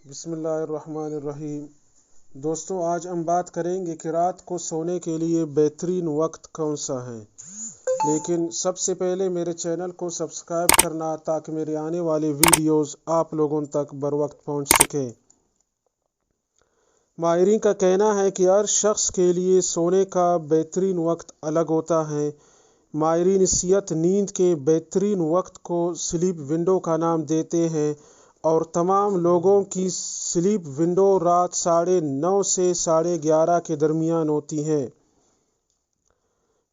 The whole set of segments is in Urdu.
بسم اللہ الرحمن الرحیم۔ دوستوں، آج ہم بات کریں گے کہ رات کو سونے کے لیے بہترین وقت کون سا ہے۔ لیکن سب سے پہلے میرے چینل کو سبسکرائب کرنا تاکہ میرے آنے والے ویڈیوز آپ لوگوں تک بر وقت پہنچ سکیں۔ ماہرین کا کہنا ہے کہ ہر شخص کے لیے سونے کا بہترین وقت الگ ہوتا ہے۔ ماہرین صحت نیند کے بہترین وقت کو سلیپ ونڈو کا نام دیتے ہیں اور تمام لوگوں کی سلیپ ونڈو رات 9:30 سے 11:30 کے درمیان ہوتی ہے۔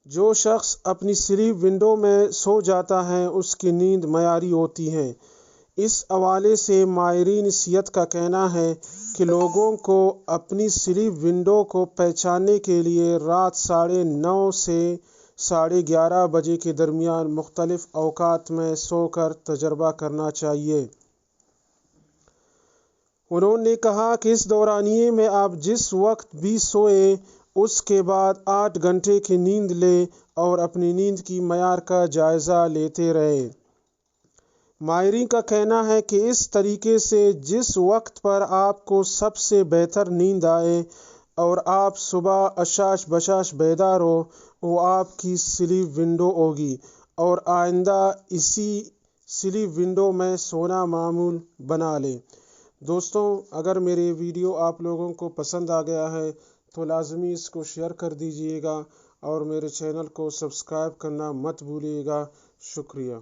جو شخص اپنی سلیپ ونڈو میں سو جاتا ہے اس کی نیند معیاری ہوتی ہے۔ اس حوالے سے ماہرین صحت کا کہنا ہے کہ لوگوں کو اپنی سلیپ ونڈو کو پہچاننے کے لیے رات 9:30 سے 11:30 بجے کے درمیان مختلف اوقات میں سو کر تجربہ کرنا چاہیے۔ انہوں نے کہا کہ اس دورانیے میں آپ جس وقت بھی سوئیں اس کے بعد 8 گھنٹے کی نیند لیں اور اپنی نیند کی معیار کا جائزہ لیتے رہیں۔ ماہرین کا کہنا ہے کہ اس طریقے سے جس وقت پر آپ کو سب سے بہتر نیند آئے اور آپ صبح اشاش بشاش بیدار ہو، وہ آپ کی سلیپ ونڈو ہوگی اور آئندہ اسی سلیپ ونڈو میں سونا معمول بنا لیں۔ دوستوں، اگر میرے ویڈیو آپ لوگوں کو پسند آ گیا ہے تو لازمی اس کو شیئر کر دیجیے گا اور میرے چینل کو سبسکرائب کرنا مت بھولیے گا۔ شکریہ۔